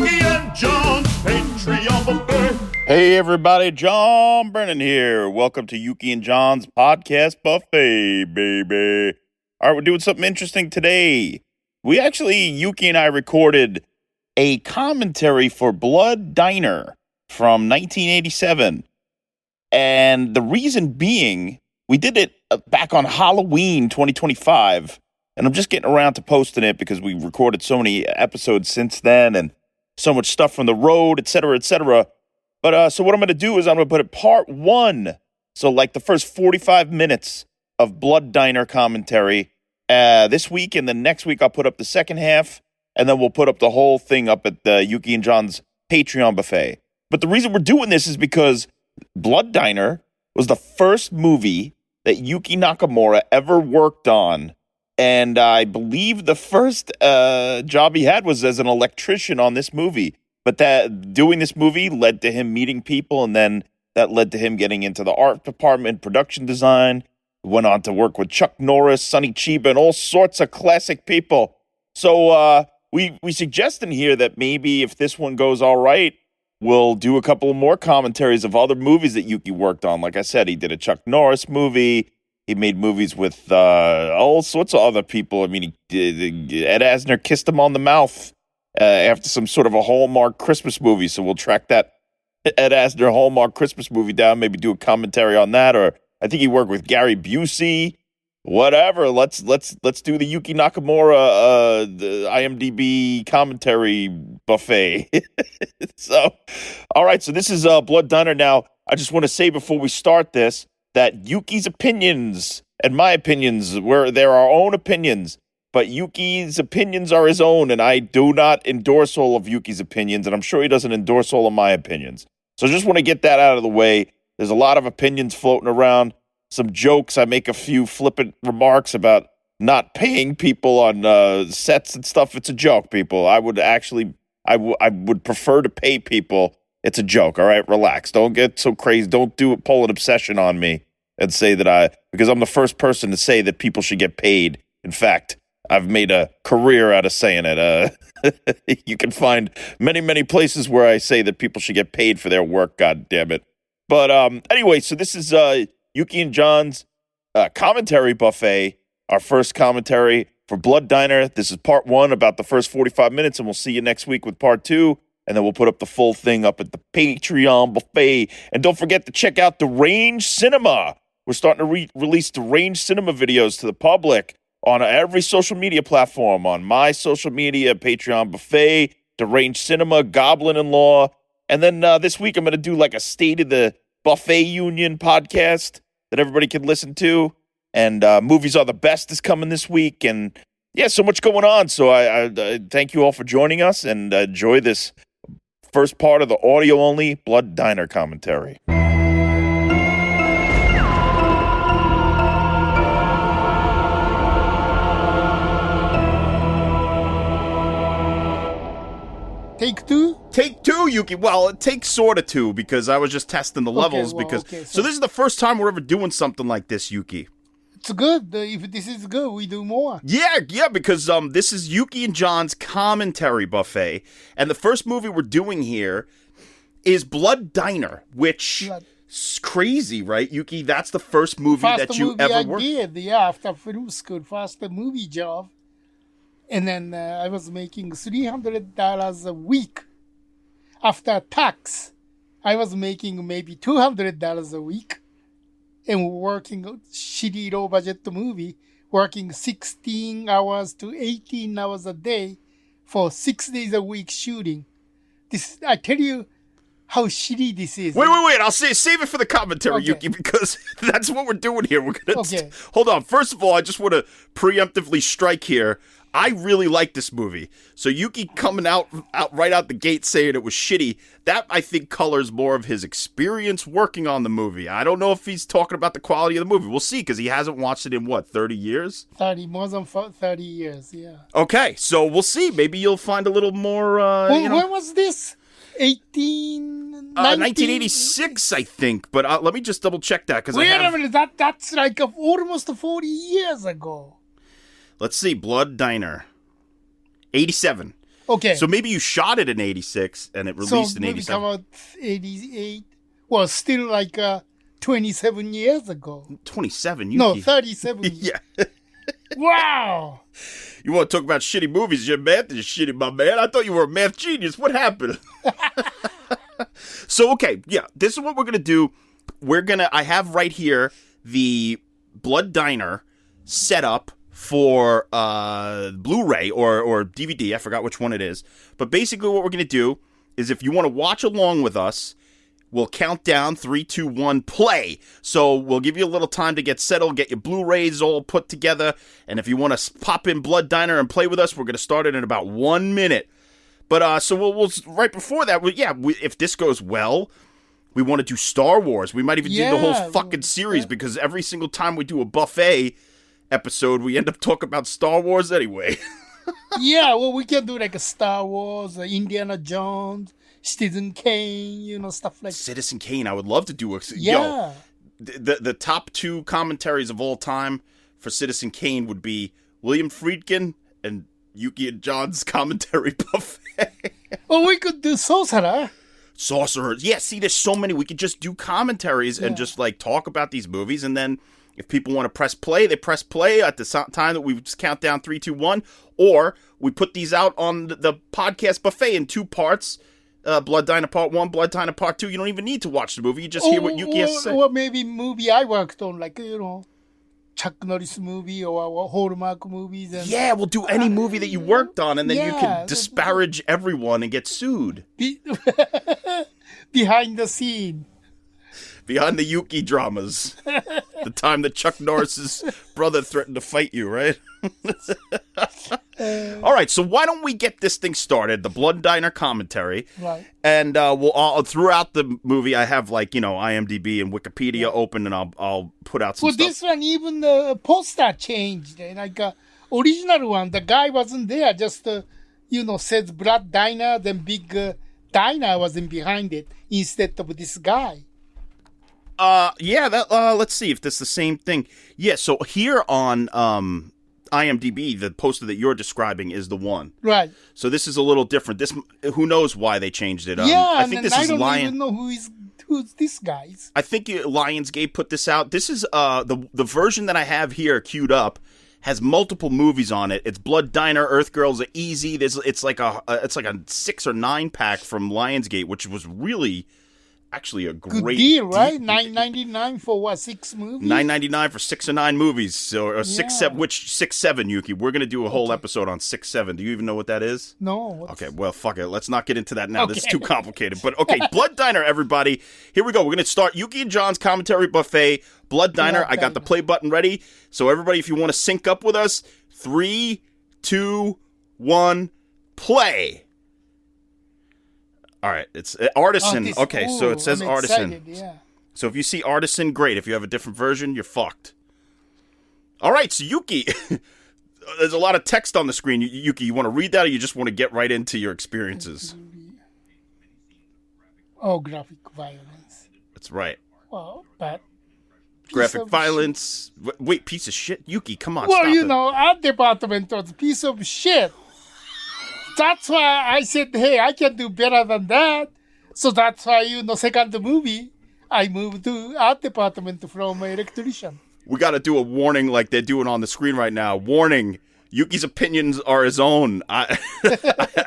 Yuki and John's Patreon buffet. Hey everybody, John Brennan here. Welcome to Yuki and John's podcast buffet, baby. All right, we're doing something interesting today. Yuki and I recorded a commentary for Blood Diner from 1987. And the reason being, we did it back on Halloween 2025. And I'm just getting around to posting it because we recorded so many episodes since then and so much stuff from the road, etc., etc. But so what I'm going to do is I'm going to put it part one. So like the first 45 minutes of Blood Diner commentary this week, and then next week I'll put up the second half, and then we'll put up the whole thing up at the Yuki and John's Patreon buffet. But the reason we're doing this is because Blood Diner was the first movie that Yuki Nakamura ever worked on. And I believe the first job he had was as an electrician on this movie. But that doing this movie led to him meeting people, and then that led to him getting into the art department, production design. Went on to work with Chuck Norris, Sonny Chiba, and all sorts of classic people. So we suggest in here that maybe if this one goes all right, we'll do a couple more commentaries of other movies that Yuki worked on. Like I said, he did a Chuck Norris movie. He made movies with all sorts of other people. I mean, Ed Asner kissed him on the mouth after some sort of a Hallmark Christmas movie. So we'll track that Ed Asner Hallmark Christmas movie down, maybe do a commentary on that. Or I think he worked with Gary Busey. Whatever. Let's do the Yuki Nakamura the IMDb commentary buffet. So, all right. So this is Blood Diner. Now, I just want to say before we start this that Yuki's opinions and my opinions they're our own opinions. But Yuki's opinions are his own, and I do not endorse all of Yuki's opinions, and I'm sure he doesn't endorse all of my opinions. So I just want to get that out of the way. There's a lot of opinions floating around, some jokes. I make a few flippant remarks about not paying people on sets and stuff. It's a joke, people. I would prefer to pay people. It's a joke, all right? Relax. Don't get so crazy. Don't pull an obsession on me and say that because I'm the first person to say that people should get paid. In fact, I've made a career out of saying it. You can find many, many places where I say that people should get paid for their work, God damn it. But anyway, so this is Yuki and John's commentary buffet, our first commentary for Blood Diner. This is part one, about the first 45 minutes, and we'll see you next week with part two, and then we'll put up the full thing up at the Patreon buffet. And don't forget to check out the Range Cinema. We're starting to release the Range Cinema videos to the public on every social media platform, on my social media, Patreon buffet, the Range Cinema, Goblin-in-Law. And then this week I'm going to do like a State of the Buffet Union podcast that everybody can listen to. And Movies Are the Best is coming this week. And yeah, so much going on. So I thank you all for joining us, and enjoy this first part of the audio-only Blood Diner commentary. Take two? Take two, Yuki. Well, it takes sort of two because I was just testing the levels. So this is the first time we're ever doing something like this, Yuki. It's good. If this is good, we do more. Yeah, because this is Yuki and John's commentary buffet, and the first movie we're doing here is Blood Diner, which is crazy, right, Yuki? That's the first movie that you ever worked. After film school, first movie job. And then I was making $300 a week. After tax, I was making maybe $200 a week. And working shitty low budget movie, working 16 hours to 18 hours a day for 6 days a week shooting. This, I tell you how shitty this is. Wait. I'll save it for the commentary, Yuki, because that's what we're doing here. We're gonna hold on. First of all, I just want to preemptively strike here. I really like this movie. So Yuki coming out right out the gate saying it was shitty, that I think colors more of his experience working on the movie. I don't know if he's talking about the quality of the movie. We'll see, because he hasn't watched it in, 30 years? More than 30 years, yeah. Okay, so we'll see. Maybe you'll find a little more, when was this? 1986, I think. But let me just double check that. Wait a minute, that's like almost 40 years ago. Let's see, Blood Diner. 87. Okay. So maybe you shot it in 86 and it released in maybe 87. come out 88. Well, still like 27 years ago. 27? No, 37. Yeah. Wow. You want to talk about shitty movies? Your math is shitty, my man. I thought you were a math genius. What happened? So, okay, yeah, this is what we're going to do. I have right here the Blood Diner set up for Blu-ray or DVD. I forgot which one it is. But basically what we're going to do is if you want to watch along with us, we'll count down 3, 2, 1, play. So we'll give you a little time to get settled, get your Blu-rays all put together. And if you want to pop in Blood Diner and play with us, we're going to start it in about 1 minute. But so we'll right before that, if this goes well, we want to do Star Wars. We might even do the whole fucking series because every single time we do a buffet episode, we end up talking about Star Wars anyway. Yeah, well, we can do like a Star Wars, Indiana Jones, Citizen Kane, stuff like that. Citizen Kane, I would love to do a... Yeah. Yo, the top 2 commentaries of all time for Citizen Kane would be William Friedkin and Yuki and John's commentary buffet. Well, we could do Sorcerer. Sorcerers. Yeah, see, there's so many. We could just do commentaries and just, talk about these movies. And then if people want to press play, they press play at the time that we just count down 3, 2, 1. Or we put these out on the podcast buffet in 2 parts. Blood Diner Part 1, Blood Diner Part 2. You don't even need to watch the movie. You just hear what Yuki has to say. Or maybe movie I worked on, like, Chuck Norris movie or Hallmark movies. And yeah, we'll do any movie that you worked on, and then you can disparage everyone and get sued. Behind the scene. Behind the Yuki dramas. The time that Chuck Norris's brother threatened to fight you, right? All right, so why don't we get this thing started, the Blood Diner commentary. Right. And we'll all, throughout the movie, I have IMDb and Wikipedia open, and I'll put out some stuff. This one, even the poster changed. Original one, the guy wasn't there, just, says Blood Diner, then big diner was in behind it instead of this guy. Let's see if this is the same thing. Yeah, so here on IMDb, the poster that you're describing is the one. Right. So this is a little different. Who knows why they changed it? I think this is Lion. I don't even know who's this guy. I think Lionsgate put this out. This is the version that I have here queued up has multiple movies on it. It's Blood Diner, Earth Girls Are Easy. It's like a 6 or 9 pack from Lionsgate, which was really actually a great good deal, right? $9.99 for what, 6 movies? $9.99 for 6 or 9 movies, or 6, 7. Which 6, 7, Yuki? We're gonna do a whole episode on 6, 7. Do you even know what that is? No. Okay, well, fuck it. Let's not get into that now. This is too complicated. But okay, Blood Diner, everybody. Here we go. We're gonna start Yuki and John's commentary buffet. Blood Diner. I got the play button ready. So everybody, if you want to sync up with us, 3, 2, 1, play. All right, it's Artisan. So it says Artisan. Excited, yeah. So if you see Artisan, great. If you have a different version, you're fucked. All right, so Yuki, there's a lot of text on the screen. Yuki, you want to read that, or you just want to get right into your experiences? Graphic violence. That's right. Well, but graphic violence. Wait, piece of shit, Yuki, come on. Well, stop our department was a piece of shit. That's why I said, hey, I can do better than that. So that's why, second movie, I moved to art department from electrician. We got to do a warning like they're doing on the screen right now. Warning, Yuki's opinions are his own. I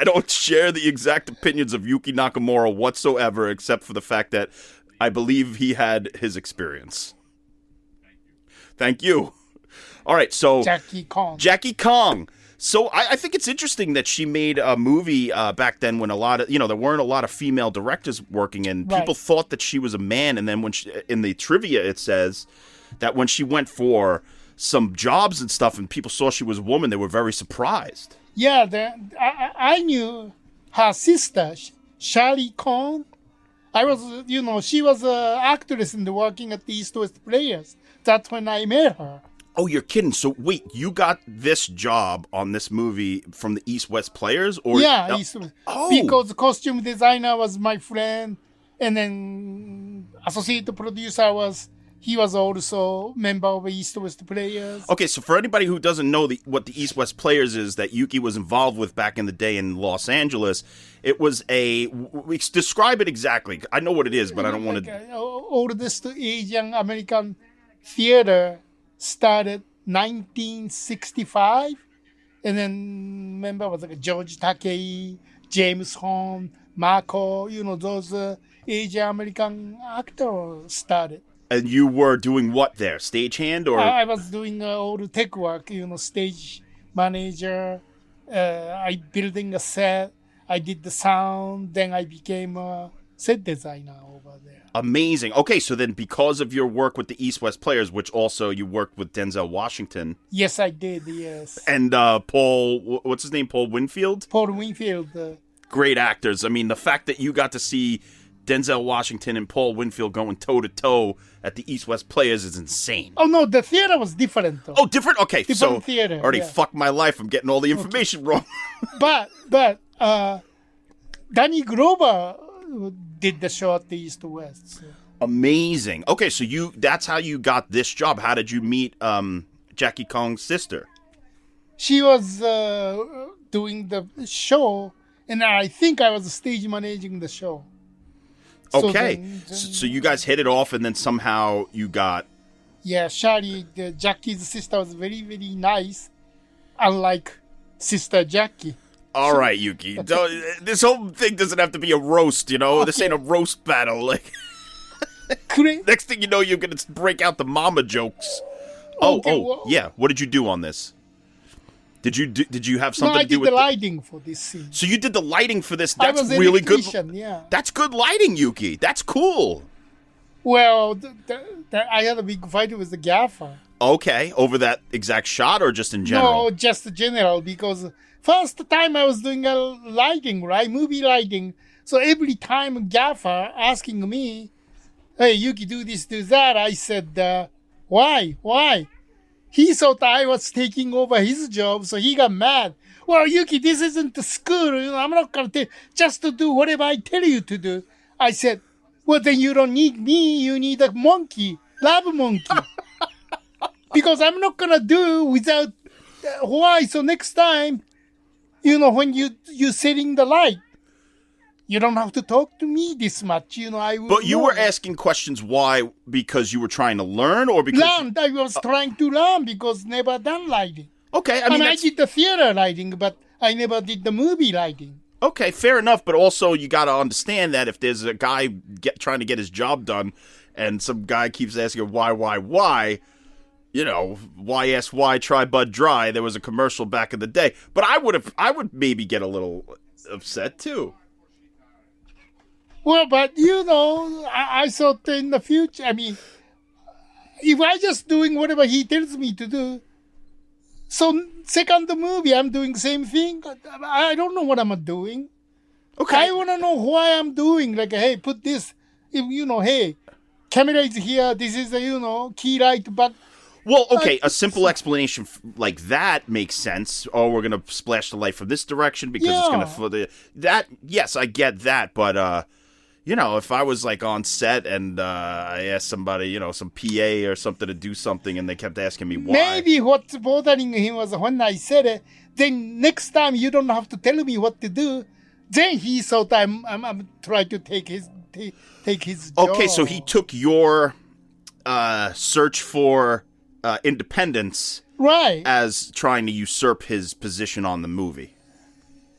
don't share the exact opinions of Yuki Nakamura whatsoever, except for the fact that I believe he had his experience. Thank you. All right, so... Jackie Kong. So I think it's interesting that she made a movie back then when a lot of, there weren't a lot of female directors working, and people thought that she was a man. And then when in the trivia, it says that when she went for some jobs and stuff and people saw she was a woman, they were very surprised. Yeah, I knew her sister, Shari Kong. I was, she was an actress and working at the East West Players. That's when I met her. Oh, you're kidding. So, wait, you got this job on this movie from the East-West Players? Or yeah, East-West. Oh. Because the costume designer was my friend, and then associate producer was he was also member of East West Players. Okay, so for anybody who doesn't know what the East West Players is that Yuki was involved with back in the day in Los Angeles, it was describe it exactly. I know what it is, but I don't want to... Oldest Asian American theater started 1965, and then member was like George Takei, James Horn, Marco, those Asian American actors started. And you were doing what there? Stagehand or? I was doing all the tech work, stage manager. I building a set. I did the sound. Then I became a set designer over there. Amazing. Okay, so then because of your work with the East West Players, which also you worked with Denzel Washington. Yes, I did, yes. And Paul, what's his name? Paul Winfield? Paul Winfield. Great actors. I mean, the fact that you got to see Denzel Washington and Paul Winfield going toe-to-toe at the East West Players is insane. Oh, no, the theater was different, though. Oh, different? Okay, different so theater, already fucked my life. I'm getting all the information wrong. But Danny Glover did the show at the East West. So. Amazing. Okay, so that's how you got this job. How did you meet Jackie Kong's sister? She was doing the show, and I think I was stage managing the show. Okay, so you guys hit it off, and then somehow you got... Yeah, Shari, Jackie's sister, was very, very nice, unlike Sister Jackie. All right, Yuki. This whole thing doesn't have to be a roast, Okay. This ain't a roast battle. Like, next thing you know, you're going to break out the mama jokes. Yeah. What did you do on this? Did you have something to do with... No, I did the lighting for this scene. So you did the lighting for this. That's I was really good. Yeah. That's good lighting, Yuki. That's cool. Well, I had a big fight with the gaffer. Okay, over that exact shot or just in general? No, just general, because first time I was doing a lighting, right? Movie lighting. So every time gaffer asking me, hey, Yuki, do this, do that, I said, why? He thought I was taking over his job, so he got mad. Well, Yuki, this isn't the school. I'm not going to just to do whatever I tell you to do. I said, well, then you don't need me. You need a monkey, lab monkey. Because I'm not going to do without why. So next time, when you're setting the light, you don't have to talk to me this much. I will. But you were asking questions why? Because you were trying to learn, or because learn? I was trying to learn because never done lighting. Okay, I mean, I did the theater lighting, but I never did the movie lighting. Okay, fair enough. But also, you got to understand that if there's a guy trying to get his job done, and some guy keeps asking why, why ask why, try Bud Dry. There was a commercial back in the day, but I would maybe get a little upset too. Well, but I thought in the future, I mean, if I just doing whatever he tells me to do, so second movie, I'm doing same thing. I don't know what I'm doing. Okay. I want to know why I'm doing. Like, hey, put this, hey, camera is here. This is key light, but. Well, okay, a simple explanation like that makes sense. Oh, we're going to splash the light from this direction because it's going to flow that. Yes, I get that, but if I was like on set and I asked somebody, some PA or something to do something and they kept asking me why. Maybe what's bothering him was when I said it, then next time you don't have to tell me what to do. Then he thought I'm trying to take his job. Okay, so he took your search for independence as trying to usurp his position on the movie.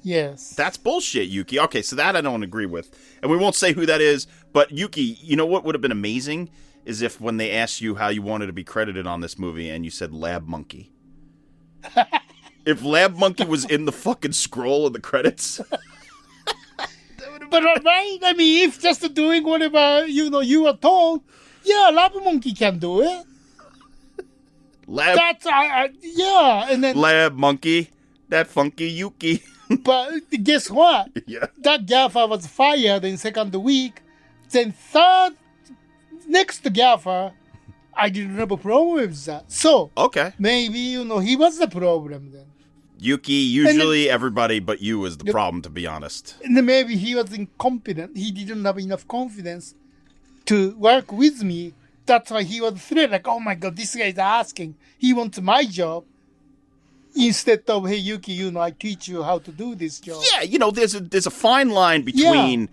Yes. That's bullshit, Yuki. Okay, so that I don't agree with. And we won't say who that is, but Yuki, you know what would have been amazing? Is if when they asked you how you wanted to be credited on this movie and you said Lab Monkey. If Lab Monkey was in the fucking scroll of the credits. But right? I mean, if just doing whatever, you were told, yeah, Lab Monkey can do it. That's, and then... Lab Monkey, that funky Yuki. But guess what? Yeah. That gaffer was fired in second week. Then third, next gaffer, I didn't have a problem with that. So, okay, maybe, he was the problem then. Yuki, usually everybody but you is the problem, to be honest. And then maybe he was incompetent. He didn't have enough confidence to work with me. That's why he was thrilled. Like, oh my God, this guy is asking. He wants my job. Instead of, hey, Yuki, I teach you how to do this job. Yeah, there's a fine line between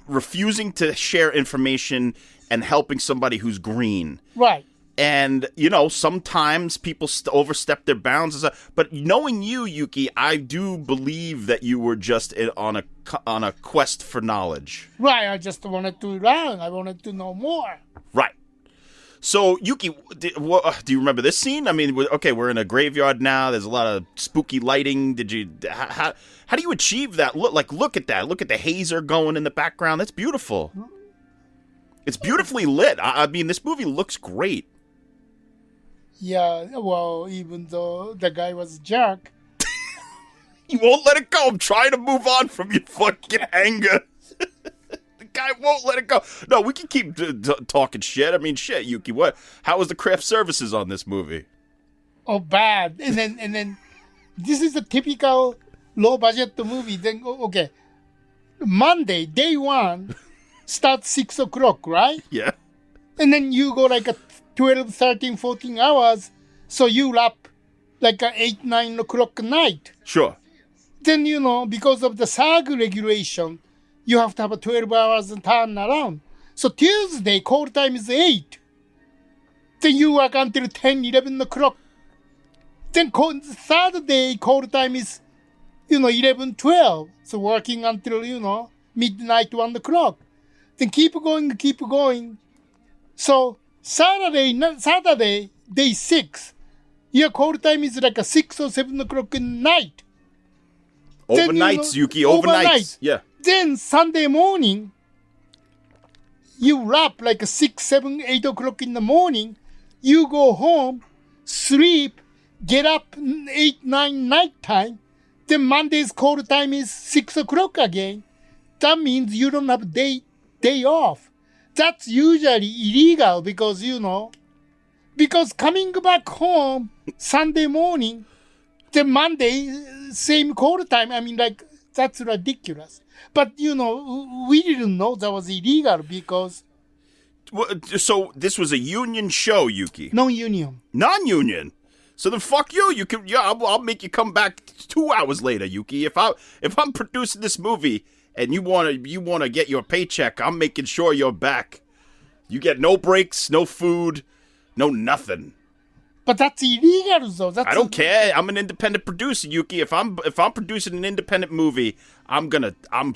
refusing to share information and helping somebody who's green. Right. And, sometimes people overstep their bounds. But knowing you, Yuki, I do believe that you were just on a quest for knowledge. Right. I just wanted to learn. I wanted to know more. Right. So, Yuki, do you remember this scene? I mean, okay, we're in a graveyard now. There's a lot of spooky lighting. How do you achieve that? Look at that. Look at the hazer going in the background. That's beautiful. It's beautifully lit. I mean, this movie looks great. Yeah, well, even though the guy was a jerk. You won't let it go. I'm trying to move on from your fucking anger. Guy won't let it go. No, we can keep talking shit. I mean, shit, Yuki. How was the craft services on this movie? Oh, bad. And then, this is a typical low budget movie. Then okay, Monday, day one, starts 6 o'clock, right? Yeah. And then you go like a 12, 13, 14 hours. So you wrap like a 8, 9 o'clock night. Sure. Then because of the SAG regulation, you have to have a 12 hours and turn around. So Tuesday, call time is 8. Then you work until 10, 11 o'clock. Then Saturday, call time is, 11, 12. So working until, midnight, 1 o'clock. Then keep going. So Saturday, day 6, your call time is like a 6 or 7 o'clock in the night. Overnights, Yuki, overnights. Yeah. Then Sunday morning, you wrap like a 6, 7, 8 o'clock in the morning. You go home, sleep, get up 8, 9 night time. Then Monday's call time is 6 o'clock again. That means you don't have day off. That's usually illegal because, because coming back home Sunday morning, then Monday, same call time. I mean, like, that's ridiculous. But, we didn't know that was illegal because... So this was a union show, Yuki? Non-union. Non-union? So then fuck you. I'll make you come back 2 hours later, Yuki. If I'm producing this movie and you wanna get your paycheck, I'm making sure you're back. You get no breaks, no food, no nothing. But that's illegal, though. I don't care. I'm an independent producer, Yuki. If I'm producing an independent movie, I'm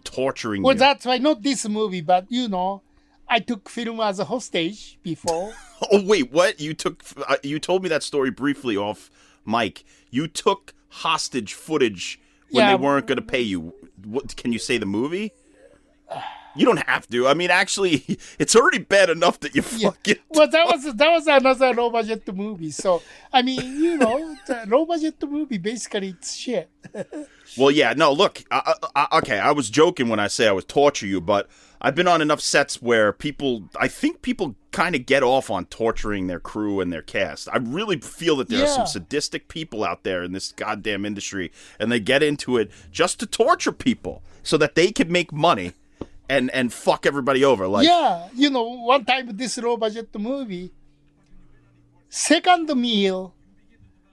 torturing you. Well, that's why not this movie, but I took film as a hostage before. Oh wait, what? You told me that story briefly off mic. You took hostage footage when they weren't going to pay you. What, can you say the movie? You don't have to. I mean, actually, it's already bad enough that you fucking. Well, that was another low budget movie. So I mean, the low budget movie basically it's shit. Well, yeah, no. Look, okay, I was joking when I say I would torture you, but I've been on enough sets where I think people kind of get off on torturing their crew and their cast. I really feel that there are some sadistic people out there in this goddamn industry, and they get into it just to torture people so that they can make money. And fuck everybody over. Like, yeah, one time this low budget movie, second meal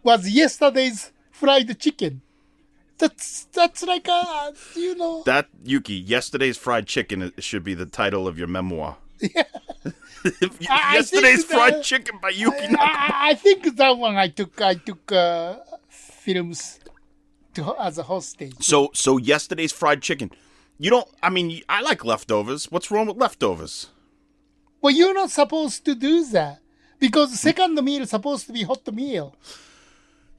was yesterday's fried chicken. That's like a, That, Yuki, yesterday's fried chicken should be the title of your memoir. Yeah. Yesterday's fried chicken by Yuki Nakamura. I think that one I took films as a hostage. So yesterday's fried chicken. I like leftovers. What's wrong with leftovers? Well, you're not supposed to do that. Because the second meal is supposed to be hot meal.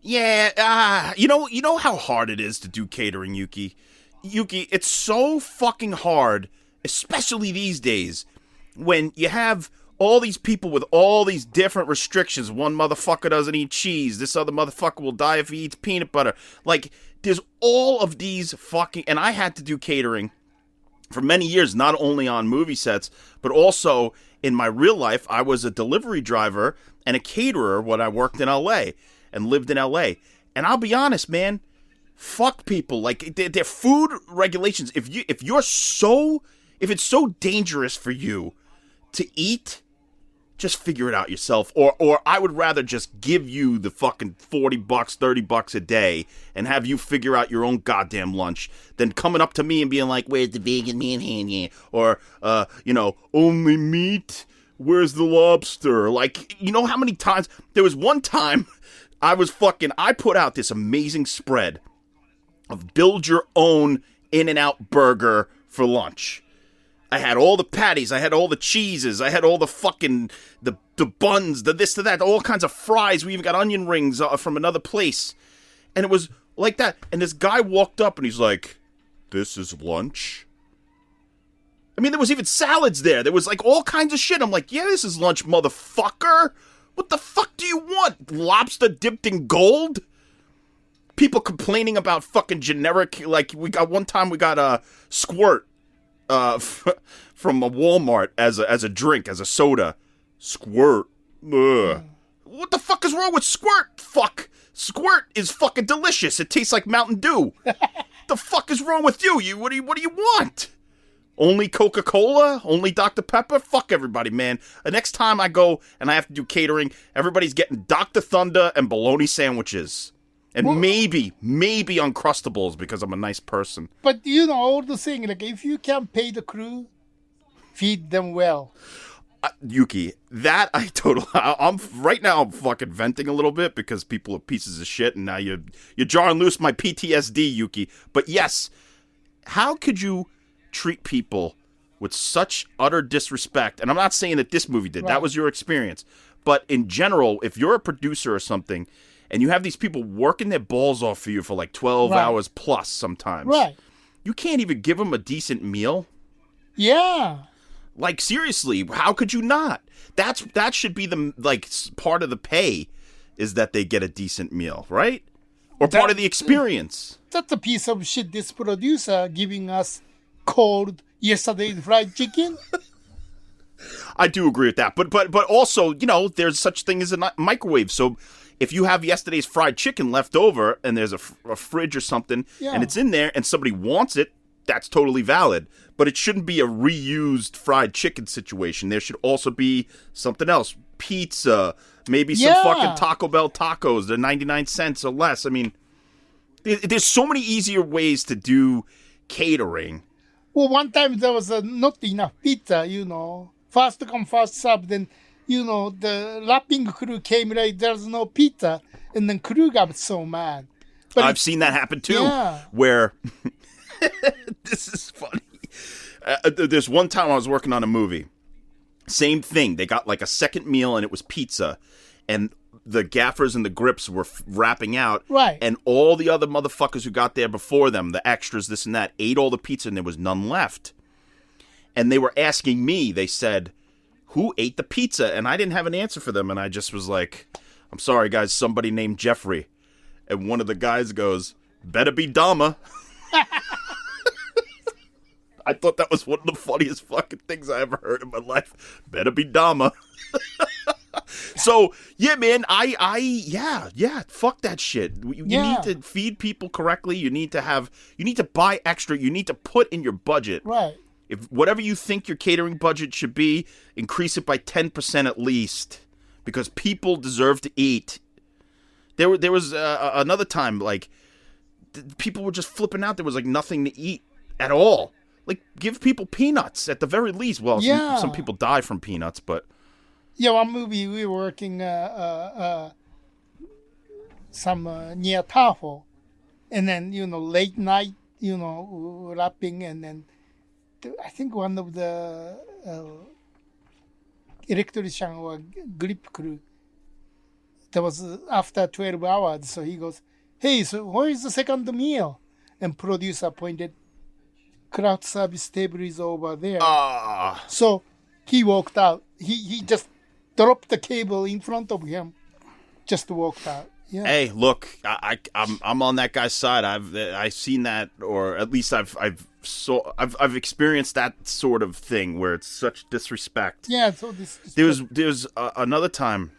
Yeah, you know how hard it is to do catering, Yuki? Yuki, it's so fucking hard, especially these days, when you have all these people with all these different restrictions. One motherfucker doesn't eat cheese. This other motherfucker will die if he eats peanut butter. Like, there's all of these fucking... And I had to do catering for many years, not only on movie sets, but also in my real life. I was a delivery driver and a caterer when I worked in L.A. and lived in L.A. And I'll be honest, man, fuck people. Like, their food regulations, if it's so dangerous for you to eat just figure it out yourself. Or I would rather just give you the fucking $40, $30 a day and have you figure out your own goddamn lunch than coming up to me and being like, where's the vegan manhand? Or, only meat? Where's the lobster? Like, you know how many times? There was one time I put out this amazing spread of build your own In-N-Out burger for lunch. I had all the patties, I had all the cheeses, I had all the fucking, the buns, the this, the that, all kinds of fries. We even got onion rings from another place. And it was like that. And this guy walked up and he's like, this is lunch? I mean, there was even salads there. There was like all kinds of shit. I'm like, yeah, this is lunch, motherfucker. What the fuck do you want? Lobster dipped in gold? People complaining about fucking generic, like we got a squirt. From a Walmart as a drink, as a soda. Squirt. Ugh. What the fuck is wrong with Squirt? Fuck. Squirt is fucking delicious. It tastes like Mountain Dew. The fuck is wrong with you? What do you want? Only Coca-Cola? Only Dr. Pepper? Fuck everybody, man. The next time I go and I have to do catering, everybody's getting Dr. Thunder and bologna sandwiches. And maybe Uncrustables because I'm a nice person. But all the thing, like if you can pay the crew, feed them well. Yuki, that I'm right now I'm fucking venting a little bit because people are pieces of shit and now you're jarring loose my PTSD, Yuki. But yes, how could you treat people with such utter disrespect? And I'm not saying that this movie did. Right. That was your experience. But in general, if you're a producer or something, and you have these people working their balls off for you for like 12 hours plus sometimes. Right. You can't even give them a decent meal? Yeah. Like, seriously, how could you not? That should be the, like, part of the pay is that they get a decent meal, right? Or part of the experience. That's a piece of shit, this producer giving us cold yesterday's fried chicken. I do agree with that. But also, there's such thing as a microwave, so if you have yesterday's fried chicken left over and there's a fridge or something and it's in there and somebody wants it, that's totally valid. But it shouldn't be a reused fried chicken situation. There should also be something else. Pizza, maybe some fucking Taco Bell tacos. They're 99 cents or less. I mean, there's so many easier ways to do catering. Well, one time there was not enough pizza, First come, first serve, then the wrapping crew came like there's no pizza, and then crew got so mad. But I've seen that happen too, where this is funny. There's one time I was working on a movie. Same thing. They got like a second meal, and it was pizza, and the gaffers and the grips were wrapping out, right? And all the other motherfuckers who got there before them, the extras, this and that, ate all the pizza, and there was none left. And they were asking me. They said, who ate the pizza? And I didn't have an answer for them. And I just was like, I'm sorry, guys, somebody named Jeffrey. And one of the guys goes, better be Dama. I thought that was one of the funniest fucking things I ever heard in my life. Better be Dama. So, yeah, man, fuck that shit. You need to feed people correctly. You need to buy extra. You need to put in your budget. Right. If whatever you think your catering budget should be, increase it by 10% at least, because people deserve to eat. There was another time, like, people were just flipping out. There was like nothing to eat at all. Like, give people peanuts at the very least. Well, some people die from peanuts, but one movie we were working some near Tahoe, and then late night wrapping, and then I think one of the electrician or grip crew, that was after 12 hours, so he goes, hey, so where is the second meal? And producer pointed, craft service table is over there. So he walked out. He just dropped the cable in front of him, just walked out. Yeah. Hey, look, I'm on that guy's side. I've seen that, or at least I've experienced that sort of thing where it's such disrespect. Yeah. So there's another time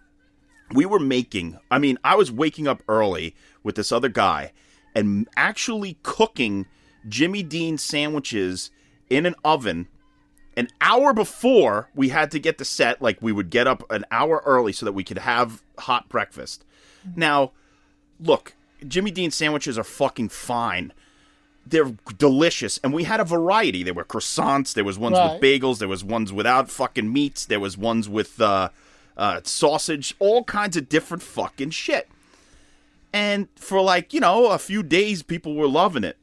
we were I was waking up early with this other guy and actually cooking Jimmy Dean sandwiches in an oven An hour before we had to get the set, like we would get up an hour early so that we could have hot breakfast. Now, look, Jimmy Dean sandwiches are fucking fine. They're delicious, and we had a variety. There were croissants, there was ones with bagels, there was ones without fucking meats, there was ones with sausage, all kinds of different fucking shit. And for like, you know, a few days, people were loving it.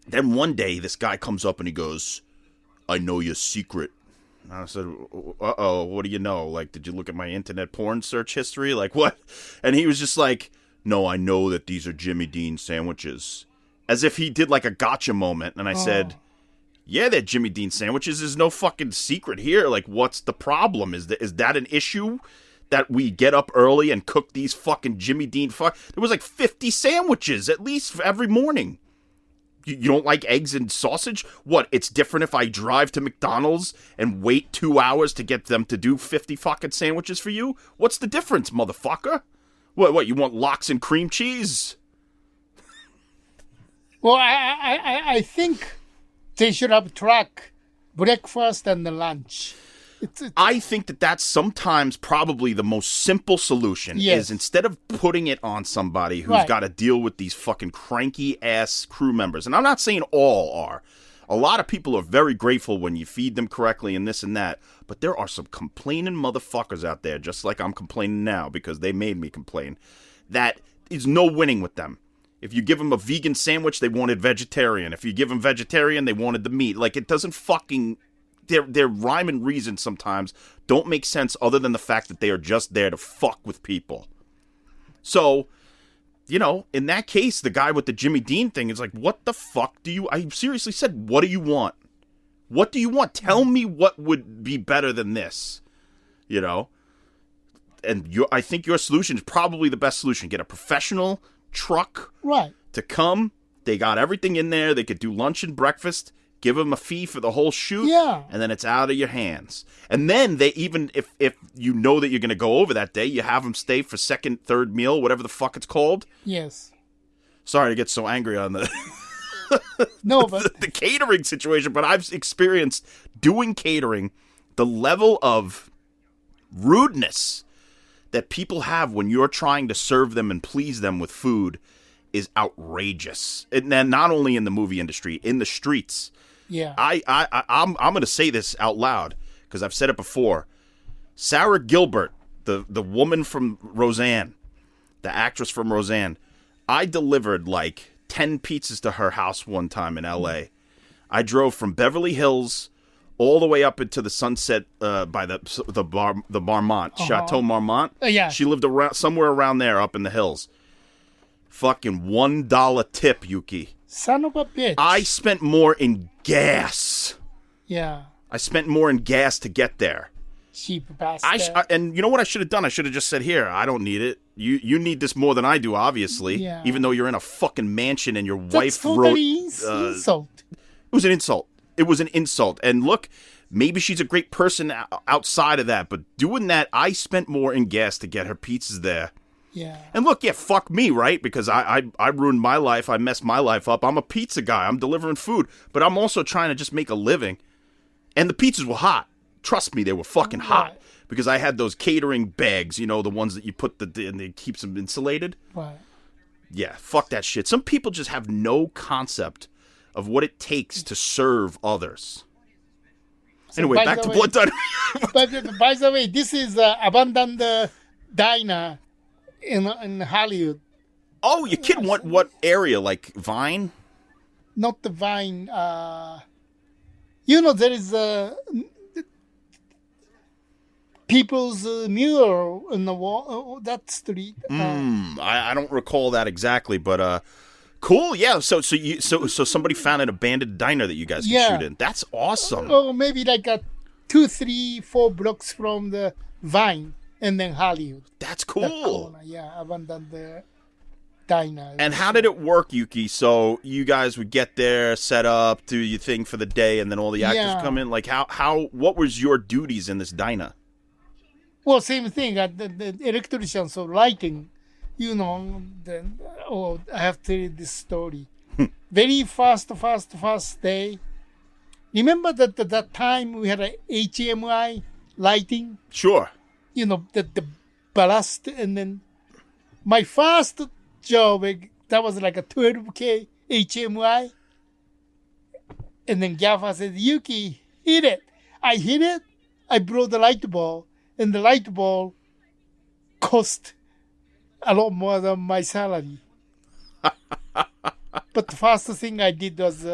Then one day, this guy comes up and he goes, "I know your secret." And I said, "Uh-oh, what do you know? Like, did you look at my internet porn search history? Like, what?" And he was just like, "No, I know that these are Jimmy Dean sandwiches." As if he did like a gotcha moment. And I said, "Yeah, they're Jimmy Dean sandwiches. There's no fucking secret here. Like, what's the problem? Is that an issue? That we get up early and cook these fucking Jimmy Dean There was like 50 sandwiches at least every morning. You don't like eggs and sausage? What, it's different if I drive to McDonald's and wait 2 hours to get them to do 50 fucking sandwiches for you? What's the difference, motherfucker? What, you want lox and cream cheese? Well, I think they should have track breakfast and the lunch. I think that's sometimes probably the most simple solution is instead of putting it on somebody who's got to deal with these fucking cranky ass crew members. And I'm not saying all are. A lot of people are very grateful when you feed them correctly and this and that. But there are some complaining motherfuckers out there, just like I'm complaining now because they made me complain, that is no winning with them. If you give them a vegan sandwich, they wanted vegetarian. If you give them vegetarian, they wanted the meat. Like, it doesn't fucking... Their rhyme and reason sometimes don't make sense other than the fact that they are just there to fuck with people. So, you know, in that case, the guy with the Jimmy Dean thing is like, what the fuck do you... I seriously said, what do you want? What do you want? Tell me what would be better than this. You know? And I think your solution is probably the best solution. Get a professional truck to come. They got everything in there. They could do lunch and breakfast. Give them a fee for the whole shoot, and then it's out of your hands. And then they even, if you know that you're going to go over that day, you have them stay for second, third meal, whatever the fuck it's called. Yes. Sorry to get so angry on the the catering situation, but I've experienced doing catering, the level of rudeness that people have when you're trying to serve them and please them with food is outrageous. And then not only in the movie industry, in the streets. Yeah, I'm going to say this out loud because I've said it before. Sarah Gilbert, the woman from Roseanne, the actress from Roseanne, I delivered like 10 pizzas to her house one time in L.A. I drove from Beverly Hills all the way up into the Sunset by the Marmont, Chateau Marmont. Yeah, she lived somewhere around there up in the hills. Fucking $1 tip, Yuki. Son of a bitch. I spent more in gas. Yeah. I spent more in gas to get there. Cheap bastard. And you know what I should have done? I should have just said, here, I don't need it. You need this more than I do, obviously. Yeah. Even though you're in a fucking mansion and your That's wife totally insult. It was an insult. It was an insult. And look, maybe she's a great person outside of that. But doing that, I spent more in gas to get her pizzas there. Yeah. And look, fuck me, right? Because I ruined my life. I messed my life up. I'm a pizza guy. I'm delivering food. But I'm also trying to just make a living. And the pizzas were hot. Trust me, they were fucking hot. Because I had those catering bags, you know, the ones that you put and it keeps them insulated. Right. Yeah, fuck that shit. Some people just have no concept of what it takes to serve others. So anyway, back to Blood Diner. But by the way, this is Abandoned Diner in Hollywood. Oh, you kidding? What area? Like Vine? Not the Vine. You know, there is people's mural in the wall. That street. I don't recall that exactly, but cool. Yeah. So somebody found an abandoned diner that you guys can shoot in. That's awesome. Oh, maybe like 2, 3, 4 blocks from the Vine. And then Hollywood. That's cool. Abandoned diner. And how did it work, Yuki? So you guys would get there, set up, do your thing for the day, and then all the actors come in. Like what was your duties in this diner? Well, same thing. The electrician, so lighting. You know, then I have to tell you this story. Very fast day. Remember that time we had a HMI lighting? Sure. The ballast, and then my first job, that was like a 12K HMI. And then Gaffer said, Yuki, hit it. I hit it. I broke the light bulb, and the light bulb cost a lot more than my salary. But the first thing I did was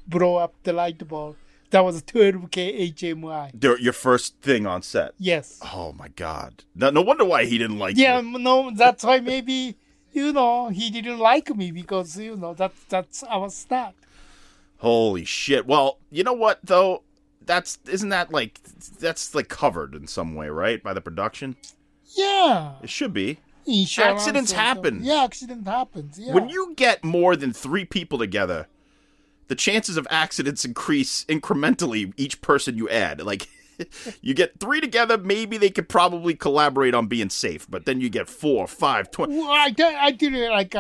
blow up the light bulb. That was a 12K HMI. Your first thing on set. Yes. Oh my God. No wonder why he didn't like Yeah, you. no, that's why maybe, he didn't like me because, that's our start. Holy shit. Well, you know what though? That's like covered in some way, right? By the production? Yeah. It should be. Insurance Accidents happen. Yeah, accident happens. Yeah. When you get more than 3 people together, the chances of accidents increase incrementally each person you add. Like, you get 3 together, maybe they could probably collaborate on being safe. But then you get 4, 5, 20. Well, I did it like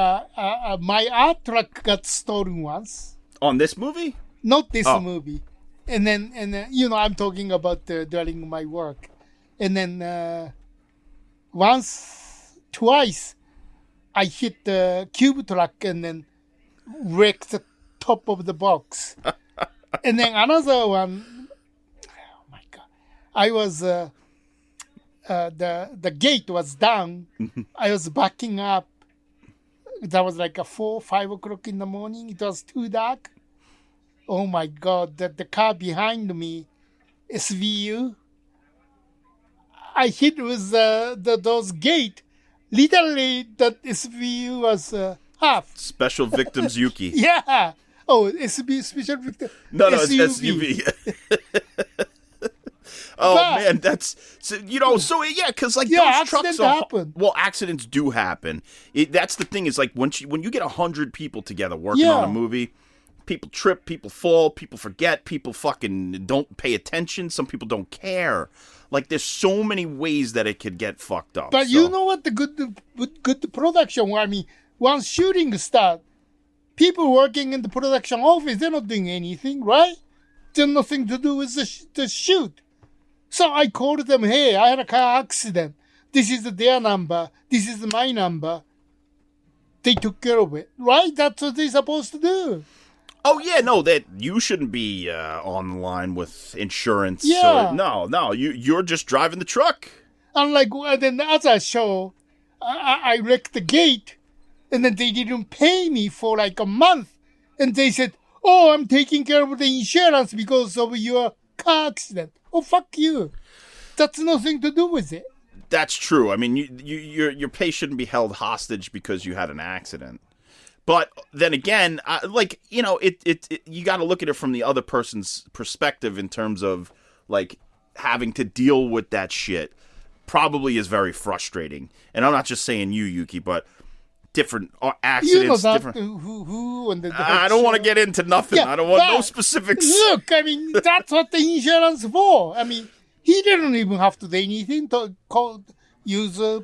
my art truck got stolen once. On this movie? Not this movie. And then I'm talking about during my work. And then twice, I hit the cube truck and then wrecked the top of the box. And then another one, oh my God, I was, the gate was down. I was backing up. That was like 4, 5 o'clock in the morning. It was too dark. Oh my God, the car behind me, SVU, I hit with those gate. Literally, that SVU was half. Special Victims Yuki. Yeah. Oh, SB Special Victim. No, it's SUV. Oh, But- man, that's, yeah, because, like, Yeah, those trucks accidents are, happen. well, accidents do happen. That's the thing is, like, when you get 100 people together working Yeah. on a movie, people trip, people fall, people forget, people fucking don't pay attention, some people don't care. Like, there's so many ways that it could get fucked up. But so. you know what the good production, I mean, once shooting start, people working in the production office, they're not doing anything, right? There's nothing to do with the shoot. So I called them, hey, I had a car accident. This is their number. This is my number. They took care of it, right? That's what they're supposed to do. Oh, yeah, no, that you shouldn't be on the line with insurance. Yeah. No, you're just driving the truck. Unlike then the other show, I wrecked the gate, and then they didn't pay me for like a month. And they said, oh, I'm taking care of the insurance because of your car accident. Oh, fuck you. That's nothing to do with it. That's true. I mean, your pay shouldn't be held hostage because you had an accident. But then again, you got to look at it from the other person's perspective in terms of, like, having to deal with that shit probably is very frustrating. And I'm not just saying you, Yuki, but different accidents. That, different. who and the I don't want to get into nothing. Yeah, I don't want no but specifics. Look, I mean, that's what the insurance for. I mean, he didn't even have to do anything to use a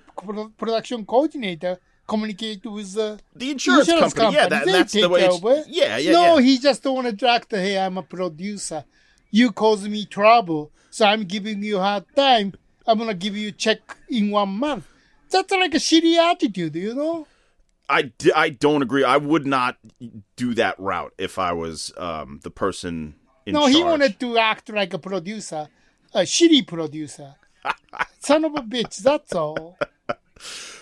production coordinator, communicate with the insurance company. Yeah, They that's take the way care it's... of it. Yeah. No, he just don't want to direct, hey, I'm a producer. You cause me trouble, so I'm giving you hard time. I'm going to give you a check in 1 month. That's like a shitty attitude, I don't agree. I would not do that route if I was the person in charge. He wanted to act like a producer, a shitty producer. Son of a bitch, that's all.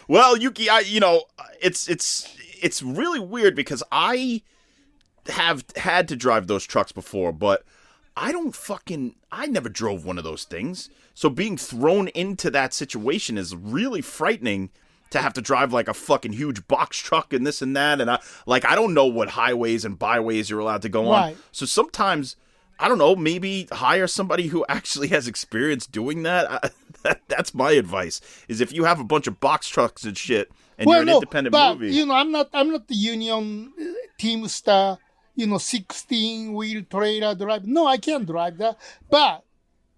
Well, Yuki, it's really weird because I have had to drive those trucks before, but I never drove one of those things. So being thrown into that situation is really frightening to have to drive like a fucking huge box truck and this and that. And I don't know what highways and byways you're allowed to go on. Right. So sometimes, I don't know, maybe hire somebody who actually has experience doing that. That's my advice, is if you have a bunch of box trucks and shit and you're an independent movie. I'm not the union Teamster, 16-wheel trailer drive. No, I can't drive that. But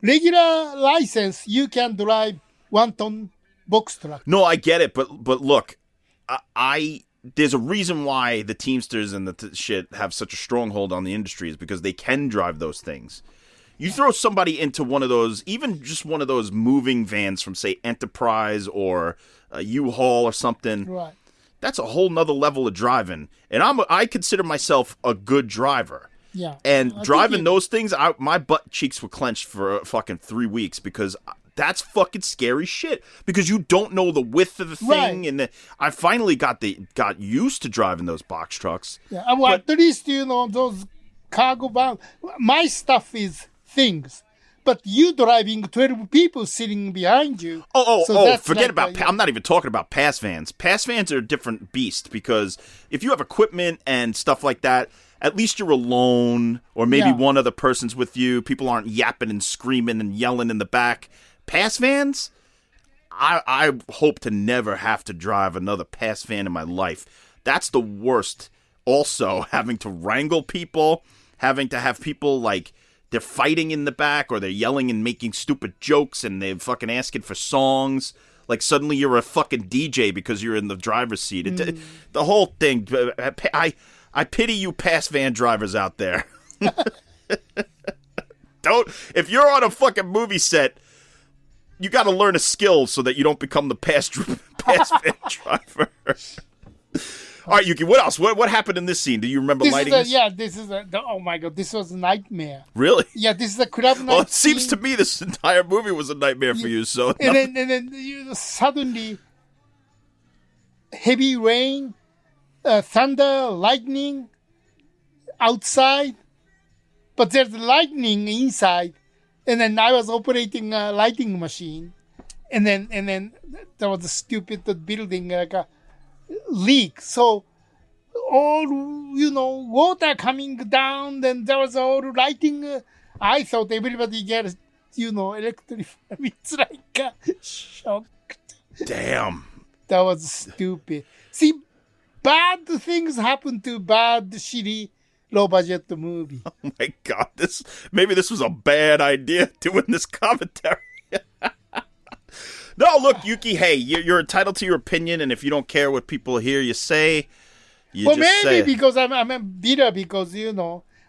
regular license, you can drive 1-ton box truck. No, I get it, but look, I there's a reason why the Teamsters and the shit have such a stronghold on the industry is because they can drive those things. You throw somebody into one of those, even just one of those moving vans from, say, Enterprise or a U-Haul or something. Right. That's a whole nother level of driving. And I consider myself a good driver. Yeah. And driving those things, my butt cheeks were clenched for fucking 3 weeks because that's fucking scary shit. Because you don't know the width of the thing. Right. And I finally got used to driving those box trucks. Yeah. Well, at least, those cargo vans. My stuff is things. But you driving 12 people sitting behind you. Forget about... I'm not even talking about pass vans. Pass vans are a different beast because if you have equipment and stuff like that, at least you're alone or maybe one other person's with you. People aren't yapping and screaming and yelling in the back. Pass vans? I hope to never have to drive another pass van in my life. That's the worst. Also, having to wrangle people, having to have people like... They're fighting in the back or they're yelling and making stupid jokes and they're fucking asking for songs. Like suddenly you're a fucking DJ because you're in the driver's seat. The whole thing. I pity you pass van drivers out there. If you're on a fucking movie set, you got to learn a skill so that you don't become the pass van driver. All right, Yuki, what else? What happened in this scene? Do you remember lighting this? Oh my God, this was a nightmare. Really? Yeah, this is a club night. Well, it seems to me this entire movie was a nightmare for you. So and then suddenly, heavy rain, thunder, lightning outside, but there's lightning inside. And then I was operating a lighting machine, and then there was a stupid building like a leak. So all water coming down, then there was all lighting. I thought everybody gets electrified. It's like a shock. Damn. That was stupid. See, bad things happen to bad, shitty, low budget movie. Oh my God, maybe this was a bad idea doing this commentary. No, look, Yuki, hey, you're entitled to your opinion, and if you don't care what people hear you say, because I'm bitter because,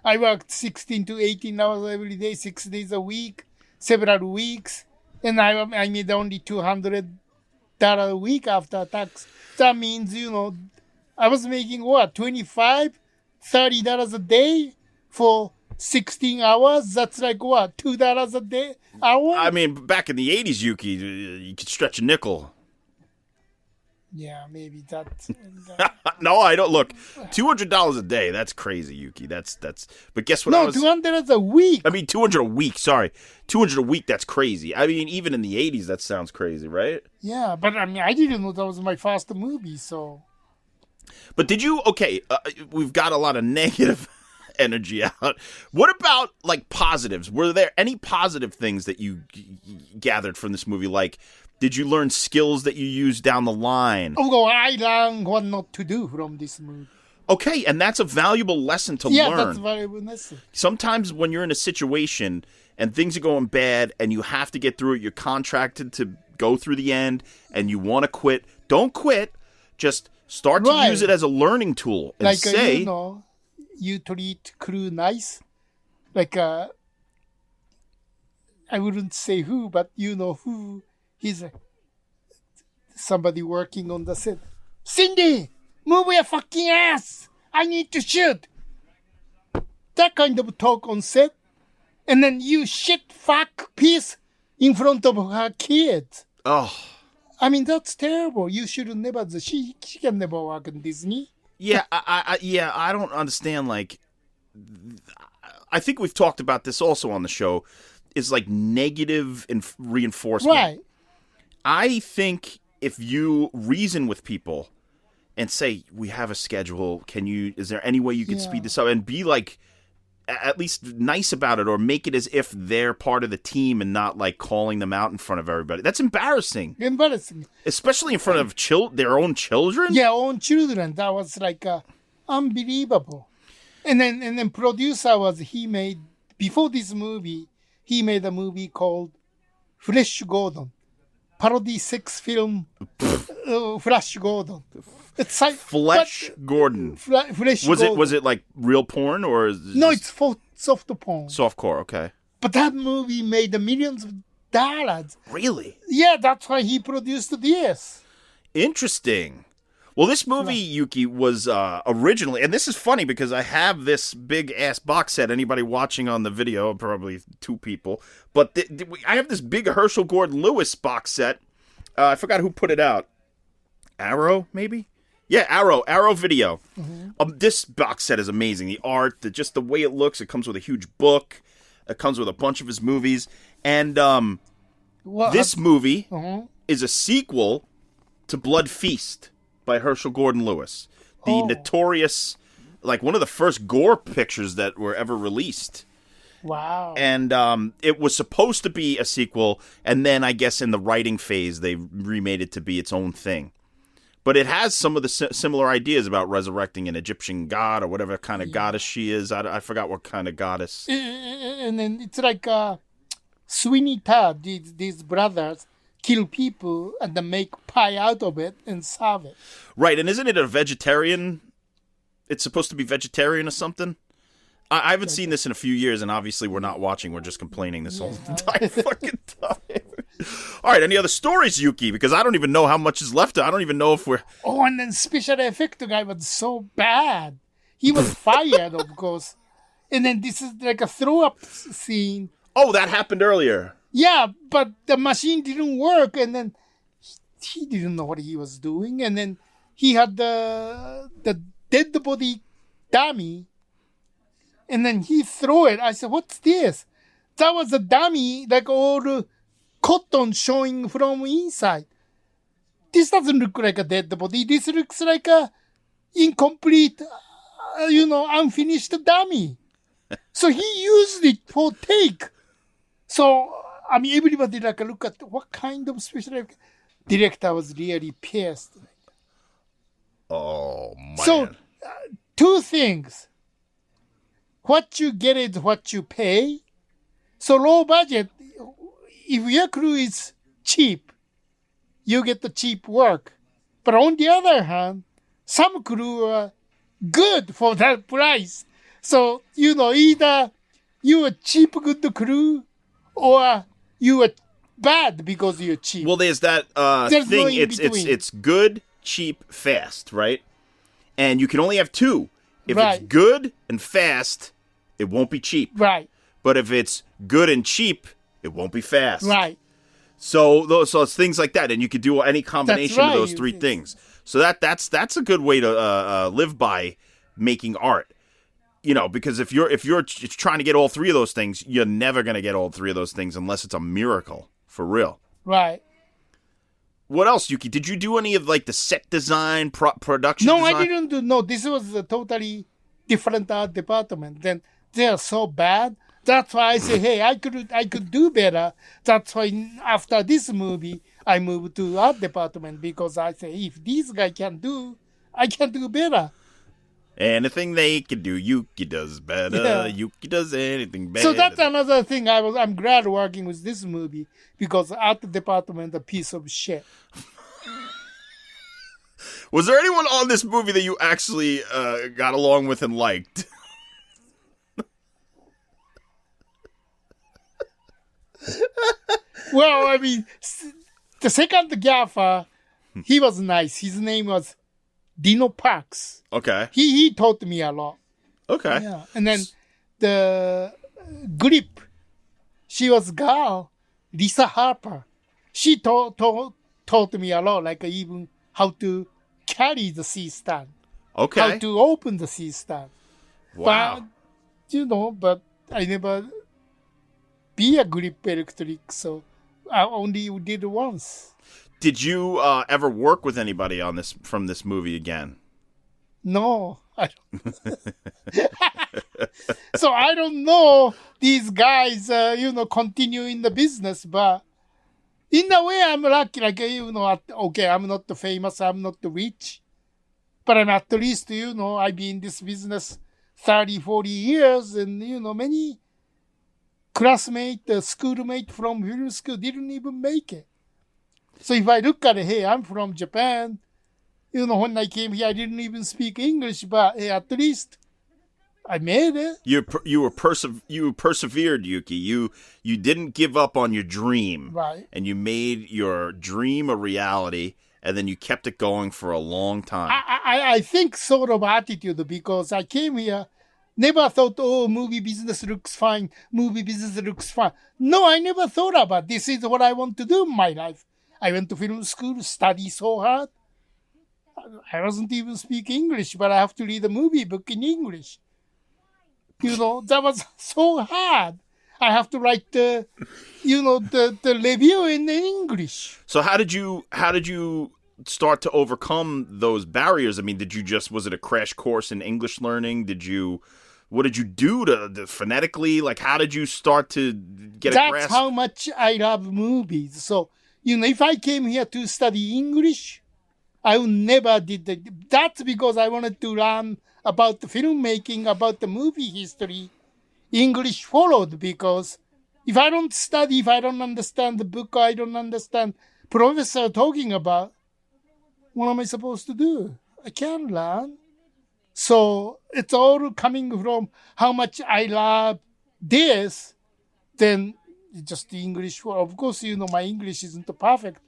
I worked 16 to 18 hours every day, 6 days a week, several weeks, and I made only $200 a week after tax. That means, I was making what, $25, $30 a day for 16 hours? That's like what, $2 a day? Hour? I mean, back in the 80s, Yuki, you could stretch a nickel. Yeah, maybe that. No, I don't. Look, $200 a day. That's crazy, Yuki. That's. But guess what? No, $200 a week. I mean, $200 a week. Sorry, $200 a week. That's crazy. I mean, even in the 80s, that sounds crazy, right? Yeah, but I mean, I didn't know that was my first movie, so. But did you? Okay, we've got a lot of negative energy out. What about like positives? Were there any positive things that you gathered from this movie? Like, did you learn skills that you use down the line? Oh, I learned what not to do from this movie. Okay, and that's a valuable lesson to learn. Yeah, that's a valuable lesson. Sometimes when you're in a situation and things are going bad and you have to get through it, you're contracted to go through the end and you want to quit. Don't quit. Just start to use it as a learning tool and like, say... you treat crew nice. Like, I wouldn't say who, but you know who. He's somebody working on the set. Cindy, move your fucking ass. I need to shoot. That kind of talk on set. And then you shit fuck piece in front of her kids. Oh. I mean, that's terrible. You should never, she can never work in Disney. Yeah, I don't understand, like, I think we've talked about this also on the show, is like negative reinforcement. Right. I think if you reason with people and say, we have a schedule, is there any way you can speed this up, and be like, at least nice about it, or make it as if they're part of the team and not like calling them out in front of everybody. That's embarrassing. Especially in front of their own children. Yeah, own children. That was like unbelievable. And then producer before this movie, he made a movie called Flash Gordon. Parody sex film Flash Gordon. It's like Flesh Gordon. Flesh Was Gordon. it like real porn or is it No, just it's for soft porn. softcore? Okay. But that movie made millions of dollars. Really? Yeah, that's why he produced this. Interesting. Well, this movie, Yuki, was originally, and this is funny because I have this big-ass box set. Anybody watching on the video, probably 2 people, but I have this big Herschel Gordon Lewis box set. I forgot who put it out. Arrow, maybe? Yeah, Arrow Video. Mm-hmm. This box set is amazing. The art, just the way it looks. It comes with a huge book. It comes with a bunch of his movies. And this movie is a sequel to Blood Feast by Herschel Gordon Lewis. The notorious, like one of the first gore pictures that were ever released. Wow. And it was supposed to be a sequel, and then I guess in the writing phase, they remade it to be its own thing. But it has some of the similar ideas about resurrecting an Egyptian god or whatever kind of goddess she is. I forgot what kind of goddess. And then it's like Sweeney Todd, these brothers kill people and then make pie out of it and serve it. Right, and isn't it a vegetarian? It's supposed to be vegetarian or something? I haven't seen this in a few years, and obviously we're not watching. We're just complaining this whole entire fucking time. All right, any other stories, Yuki? Because I don't even know how much is left. I don't even know if we're... Oh, and then special effect guy was so bad. He was fired, of course. And then this is like a throw-up scene. Oh, that happened earlier. Yeah, but the machine didn't work, and then he didn't know what he was doing. And then he had the dead body dummy, and then he threw it. I said, "What's this?" That was a dummy, like all cotton showing from inside. This doesn't look like a dead body. This looks like a incomplete, unfinished dummy. So he used it for take. So, I mean, everybody look at what kind of special effect. Director was really pissed. Oh, man. So, 2 things. What you get is what you pay. So, low budget, if your crew is cheap, you get the cheap work. But on the other hand, some crew are good for that price. So, either you a cheap good crew or you are bad because you're cheap. Well, there's that There's thing. no in between. It's good, cheap, fast, right? And you can only have 2. If Right. it's good and fast, it won't be cheap. Right, But if it's good and cheap, it won't be fast. right. So it's things like that, and you could do any combination That's of those right. 3 things. So that's a good way to live by making art. Because if you're trying to get all 3 of those things, you're never going to get all 3 of those things unless it's a miracle, for real. Right. What else, Yuki? Did you do any of like the set design, production No, design? I didn't do. No, this was a totally different art department. Then they are so bad. That's why I say, hey, I could do better. That's why after this movie, I moved to art department because I say, if this guy can do, I can do better. Anything they can do, Yuki does better. Yeah. Yuki does anything better. So that's another thing. I'm glad working with this movie because art department a piece of shit. Was there anyone on this movie that you actually got along with and liked? Well, I mean, the second gaffer, he was nice. His name was Dino Parks. Okay. He taught me a lot. Okay. Yeah. And then the grip, she was girl, Lisa Harper. She taught me a lot, like even how to carry the C-stand. Okay. How to open the C-stand. Wow. But I never be a grip electric, so I only did once. Did you ever work with anybody on this from this movie again? No, I don't. So I don't know these guys, continue in the business, but in a way I'm lucky. Like, okay, I'm not the famous, I'm not the rich, but I'm at least, I've been in this business 30, 40 years, and, many classmates, schoolmates from film school didn't even make it. So if I look at it, hey, I'm from Japan, when I came here, I didn't even speak English, but at least I made it. You persevered, Yuki. You didn't give up on your dream, Right. and you made your dream a reality, and then you kept it going for a long time. I think sort of attitude, because I came here, never thought, oh, movie business looks fine. Movie business looks fine. No, I never thought about this is what I want to do in my life. I went to film school, study so hard. I wasn't even speaking English, but I have to read a movie book in English. That was so hard. I have to write the review in English. So how did you start to overcome those barriers? I mean, was it a crash course in English learning? What did you do to phonetically? Like, how did you start to get a grasp? That's how much I love movies. So, if I came here to study English, I would never did that. That's because I wanted to learn about the filmmaking, about the movie history. English followed, because if I don't study, if I don't understand the book, I don't understand professor talking about, what am I supposed to do? I can't learn. So it's all coming from how much I love this, then just the English. Of course, my English isn't perfect.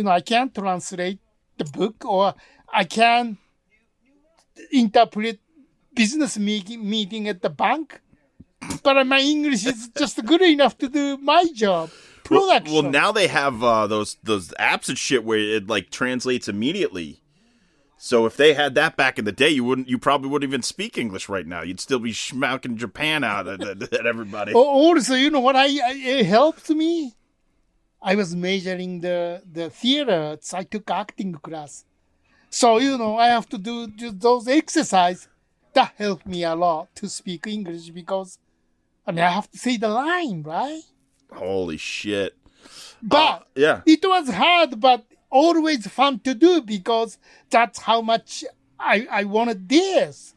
I can't translate the book, or I can interpret business meeting at the bank. But my English is just good enough to do my job. Production. Well, now they have those apps and shit where it like translates immediately. So if they had that back in the day, you probably wouldn't even speak English right now. You'd still be schmouking Japan out at everybody. Also, what it helped me? I was majoring the theater. So I took acting class. So, I have to do just those exercises. That helped me a lot to speak English, because, I have to say the line, right? Holy shit. But yeah, it was hard, but always fun to do, because that's how much I wanted this.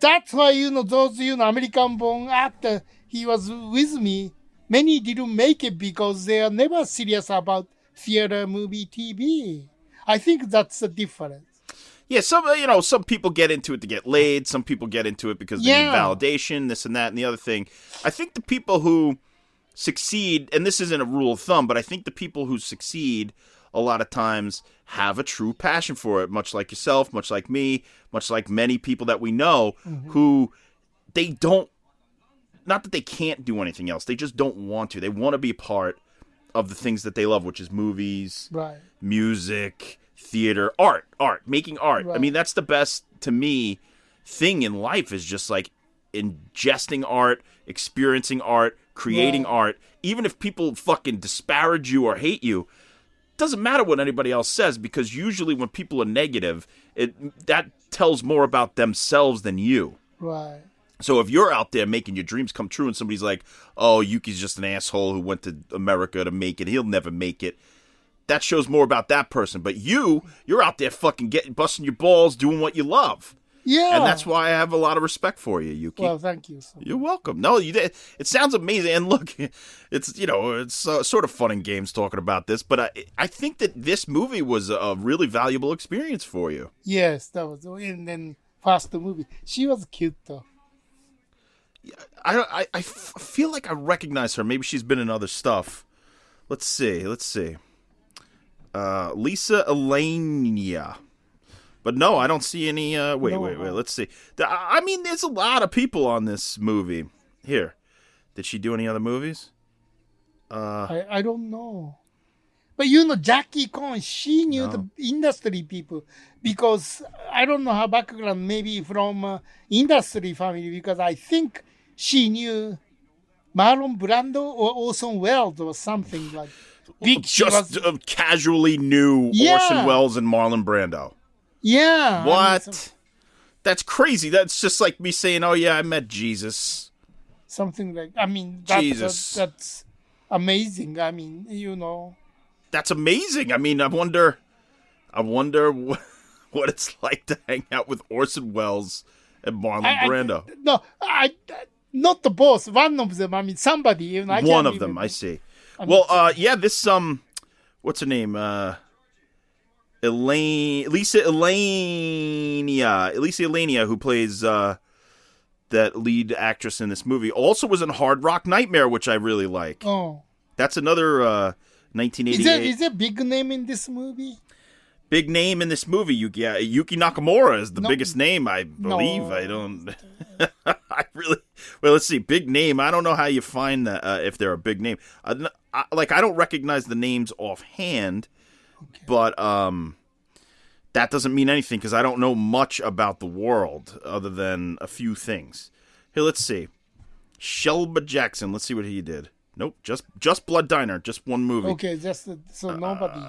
That's why, those, American-born actor, he was with me. Many didn't make it because they are never serious about theater, movie, TV. I think that's the difference. Yeah, some people get into it to get laid. Some people get into it because they need validation, this and that and the other thing. I think the people who succeed, and this isn't a rule of thumb, but I think the people who succeed a lot of times have a true passion for it, much like yourself, much like me, much like many people that we know, who they don't, not that they can't do anything else, they just don't want to. They want to be a part of the things that they love, which is movies, right, music, theater, art, making art. Right. I mean, that's the best, to me, thing in life, is just like ingesting art, experiencing art, creating art. Even if people fucking disparage you or hate you, it doesn't matter what anybody else says, because usually when people are negative, that tells more about themselves than you. Right. So if you're out there making your dreams come true and somebody's like, oh, Yuki's just an asshole who went to America to make it, he'll never make it, that shows more about that person. But you're out there fucking busting your balls, doing what you love. Yeah. And that's why I have a lot of respect for you, Yuki. Well, thank you. You're welcome. No, it sounds amazing. And look, it's sort of fun and games talking about this, but I think that this movie was a really valuable experience for you. Yes, that was. And then first movie. She was cute, though. I feel like I recognize her. Maybe she's been in other stuff. Let's see. Lisa Elenia. But no, I don't see any. Wait. Let's see. I mean, there's a lot of people on this movie. Here. Did she do any other movies? I don't know. But Jackie Cohn, she knew the industry people, because I don't know her background, maybe from industry family, because I think she knew Marlon Brando or Orson Welles or something like that. Casually knew Orson Welles and Marlon Brando. Yeah. What? That's crazy. That's just like me saying, oh, yeah, I met Jesus. Something like, that's amazing. I mean, That's amazing. I mean, I wonder what it's like to hang out with Orson Welles and Marlon Brando. Not the boss. One of them. I mean, somebody. One of them. I see. This what's her name? Elenia, who plays that lead actress in this movie, also was in Hard Rock Nightmare, which I really like. Oh. That's another 1988. Is there a big name in this movie? Big name in this movie, Yuki Nakamura is the biggest name, I believe. No. I don't. I really. Well, let's see. Big name. I don't know how you find that if they're a big name. I don't recognize the names offhand, but that doesn't mean anything because I don't know much about the world other than a few things. Here, let's see. Shelba Jackson. Let's see what he did. Nope, just Blood Diner, just one movie. Okay, so nobody.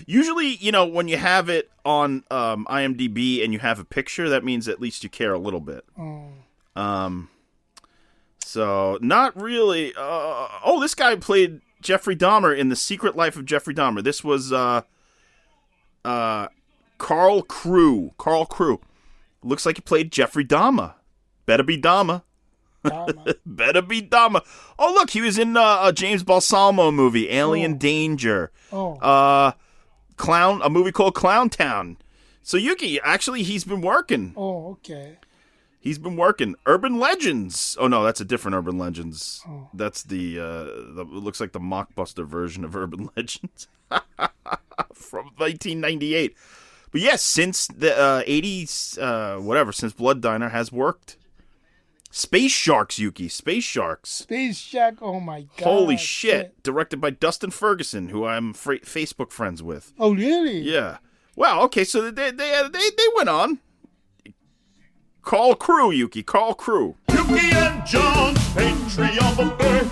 Usually, when you have it on IMDb and you have a picture, that means at least you care a little bit. Oh. So not really. This guy played Jeffrey Dahmer in The Secret Life of Jeffrey Dahmer. This was Carl Crew. Carl Crew. Looks like he played Jeffrey Dahmer. Better be Dahmer. Better be Dahmer. Oh, look, he was in a James Balsamo movie, Alien Danger. Oh. A movie called Clown Town. So Yuki, actually, he's been working. Oh, okay. He's been working. Urban Legends. Oh no, that's a different Urban Legends. Oh. That's the it looks like the mockbuster version of Urban Legends from 1998. But yes, since the 80s, since Blood Diner has worked. Space Sharks, Yuki. Space Sharks. Space Shark. Oh my god. Holy shit! Directed by Dustin Ferguson, who I'm Facebook friends with. Oh really? Yeah. Well, okay, so they went on. Call Crew, Yuki. Call Crew. Yuki and John's Patreon buffet.